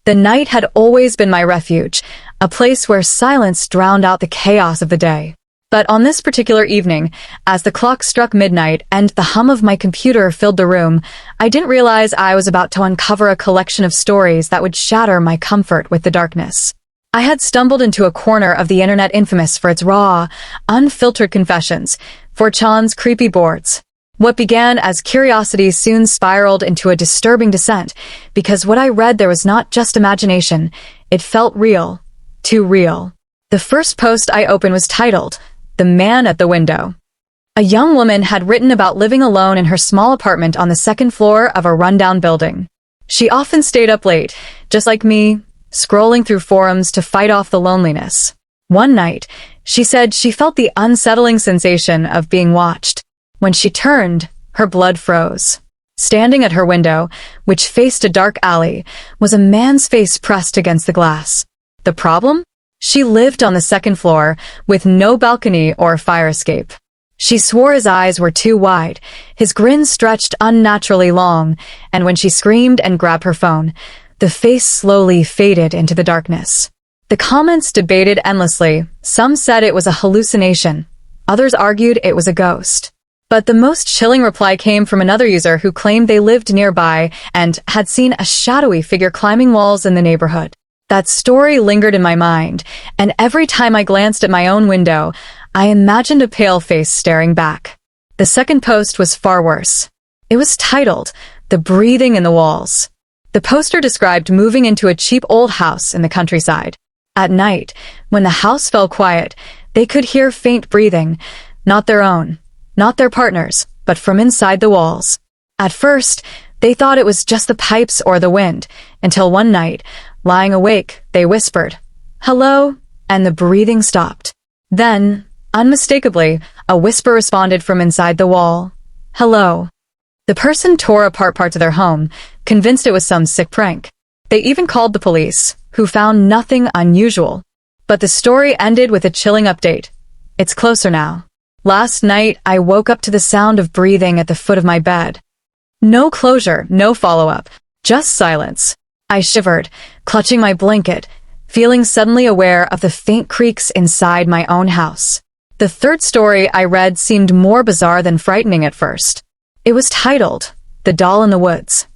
The night had always been my refuge, a place where silence drowned out the chaos of the day. But on this particular evening, as the clock struck midnight and the hum of my computer filled the room, I didn't realize I was about to uncover a collection of stories that would shatter my comfort with the darkness. I had stumbled into a corner of the internet infamous for its raw, unfiltered confessions, 4chan's creepy boards. What began as curiosity soon spiraled into a disturbing descent, because what I read there was not just imagination, it felt real. Too real. The first post I opened was titled, "The Man at the Window." A young woman had written about living alone in her small apartment on the second floor of a rundown building. She often stayed up late, just like me, scrolling through forums to fight off the loneliness. One night, she said she felt the unsettling sensation of being watched. When she turned, her blood froze. Standing at her window, which faced a dark alley, was a man's face pressed against the glass. The problem? She lived on the second floor, with no balcony or fire escape. She swore his eyes were too wide, his grin stretched unnaturally long, and when she screamed and grabbed her phone, the face slowly faded into the darkness. The comments debated endlessly. Some said it was a hallucination. Others argued it was a ghost. But the most chilling reply came from another user who claimed they lived nearby and had seen a shadowy figure climbing walls in the neighborhood. That story lingered in my mind, and every time I glanced at my own window, I imagined a pale face staring back. The second post was far worse. It was titled, "The Breathing in the Walls." The poster described moving into a cheap old house in the countryside. At night, when the house fell quiet, they could hear faint breathing, not their own. Not their partners, but from inside the walls. At first, they thought it was just the pipes or the wind, until one night, lying awake, they whispered, "Hello," and the breathing stopped. Then, unmistakably, a whisper responded from inside the wall, "Hello." The person tore apart parts of their home, convinced it was some sick prank. They even called the police, who found nothing unusual. But the story ended with a chilling update. It's closer now. Last night, I woke up to the sound of breathing at the foot of my bed. No closure, no follow-up, just silence. I shivered, clutching my blanket, feeling suddenly aware of the faint creaks inside my own house. The third story I read seemed more bizarre than frightening at first. It was titled, "The Doll in the Woods."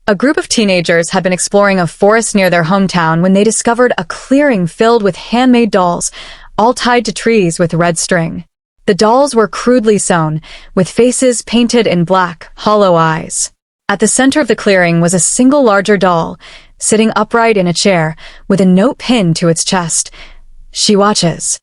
A group of teenagers had been exploring a forest near their hometown when they discovered a clearing filled with handmade dolls, all tied to trees with red string. The dolls were crudely sewn, with faces painted in black, hollow eyes. At the center of the clearing was a single larger doll, sitting upright in a chair, with a note pinned to its chest. "She watches."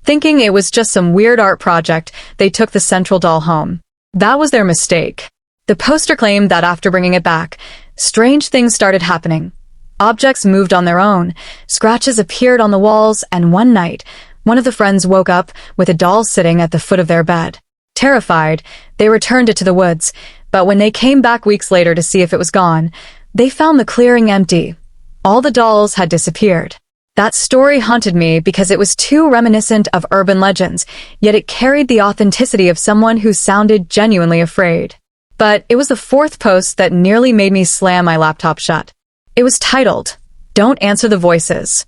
Thinking it was just some weird art project, they took the central doll home. That was their mistake. The poster claimed that after bringing it back, strange things started happening. Objects moved on their own, scratches appeared on the walls, and one night, one of the friends woke up with a doll sitting at the foot of their bed. Terrified, they returned it to the woods, but when they came back weeks later to see if it was gone, they found the clearing empty. All the dolls had disappeared. That story haunted me because it was too reminiscent of urban legends, yet it carried the authenticity of someone who sounded genuinely afraid. But it was the fourth post that nearly made me slam my laptop shut. It was titled, "Don't Answer the Voices."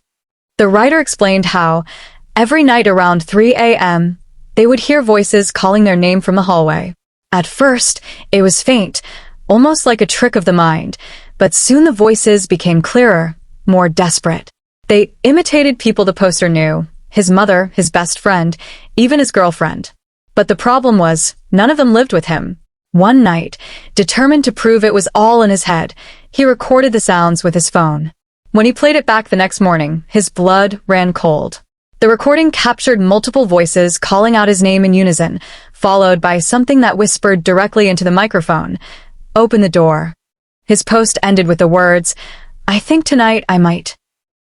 The writer explained how, every night around 3 a.m., they would hear voices calling their name from the hallway. At first, it was faint, almost like a trick of the mind, but soon the voices became clearer, more desperate. They imitated people the poster knew, his mother, his best friend, even his girlfriend. But the problem was, none of them lived with him. One night, determined to prove it was all in his head, he recorded the sounds with his phone. When he played it back the next morning, his blood ran cold. The recording captured multiple voices calling out his name in unison, followed by something that whispered directly into the microphone, "Open the door." His post ended with the words, "I think tonight I might."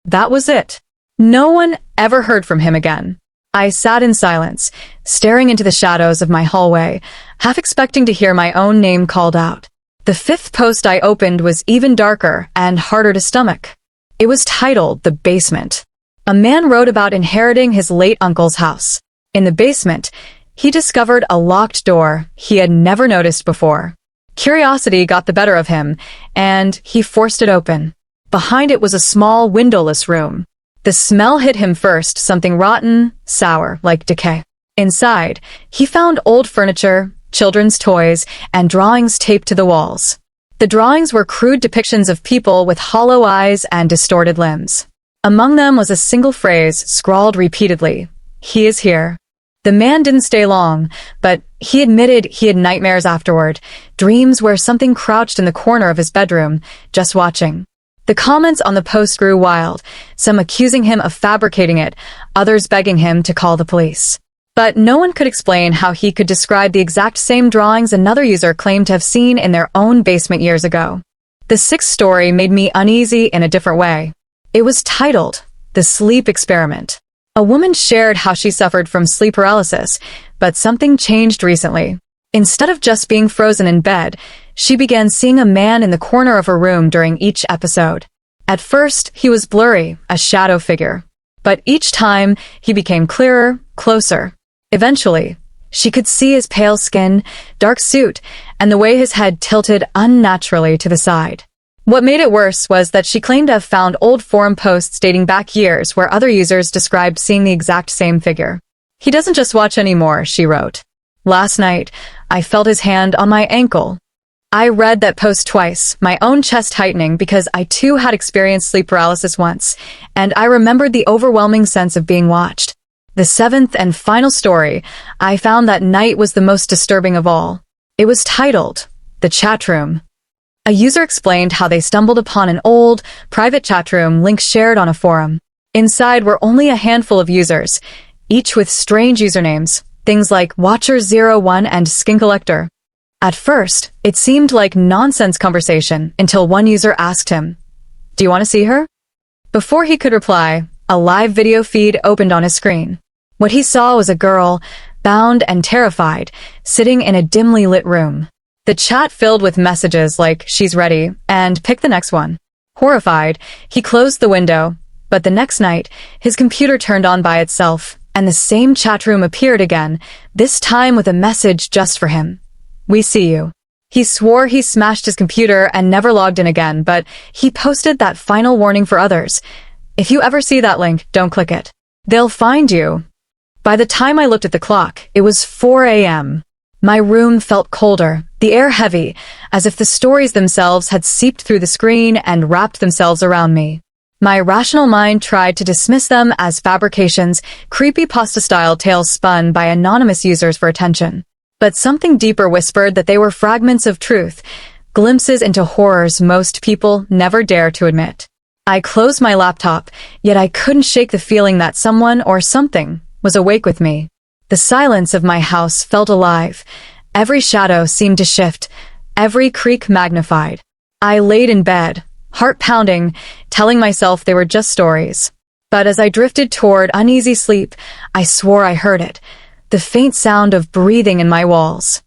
That was it. No one ever heard from him again. I sat in silence, staring into the shadows of my hallway, half expecting to hear my own name called out. The fifth post I opened was even darker and harder to stomach. It was titled, "The Basement." A man wrote about inheriting his late uncle's house. In the basement, he discovered a locked door he had never noticed before. Curiosity got the better of him, and he forced it open. Behind it was a small, windowless room. The smell hit him first, something rotten, sour, like decay. Inside, he found old furniture, children's toys, and drawings taped to the walls. The drawings were crude depictions of people with hollow eyes and distorted limbs. Among them was a single phrase scrawled repeatedly, "He is here." The man didn't stay long, but he admitted he had nightmares afterward, dreams where something crouched in the corner of his bedroom, just watching. The comments on the post grew wild, some accusing him of fabricating it, others begging him to call the police. But no one could explain how he could describe the exact same drawings another user claimed to have seen in their own basement years ago. The sixth story made me uneasy in a different way. It was titled, "The Sleep Experiment." A woman shared how she suffered from sleep paralysis, but something changed recently. Instead of just being frozen in bed, she began seeing a man in the corner of her room during each episode. At first, he was blurry, a shadow figure. But each time, he became clearer, closer. Eventually, she could see his pale skin, dark suit, and the way his head tilted unnaturally to the side. What made it worse was that she claimed to have found old forum posts dating back years where other users described seeing the exact same figure. "He doesn't just watch anymore," she wrote. "Last night, I felt his hand on my ankle." I read that post twice, my own chest tightening because I too had experienced sleep paralysis once, and I remembered the overwhelming sense of being watched. The seventh and final story, I found that night was the most disturbing of all. It was titled, "The Chat Room." A user explained how they stumbled upon an old, private chat room link shared on a forum. Inside were only a handful of users, each with strange usernames, things like Watcher01 and Skin Collector. At first, it seemed like nonsense conversation until one user asked him, "Do you want to see her?" Before he could reply, a live video feed opened on his screen. What he saw was a girl, bound and terrified, sitting in a dimly lit room. The chat filled with messages like, "She's ready," and "Pick the next one." Horrified, he closed the window, but the next night, his computer turned on by itself, and the same chat room appeared again, this time with a message just for him. "We see you." He swore he smashed his computer and never logged in again, but he posted that final warning for others. "If you ever see that link, don't click it. They'll find you." By the time I looked at the clock, it was 4 a.m. My room felt colder, the air heavy, as if the stories themselves had seeped through the screen and wrapped themselves around me. My rational mind tried to dismiss them as fabrications, creepypasta-style tales spun by anonymous users for attention. But something deeper whispered that they were fragments of truth, glimpses into horrors most people never dare to admit. I closed my laptop, yet I couldn't shake the feeling that someone or something was awake with me. The silence of my house felt alive. Every shadow seemed to shift, every creak magnified. I laid in bed, heart pounding, telling myself they were just stories. But as I drifted toward uneasy sleep, I swore I heard it, the faint sound of breathing in my walls.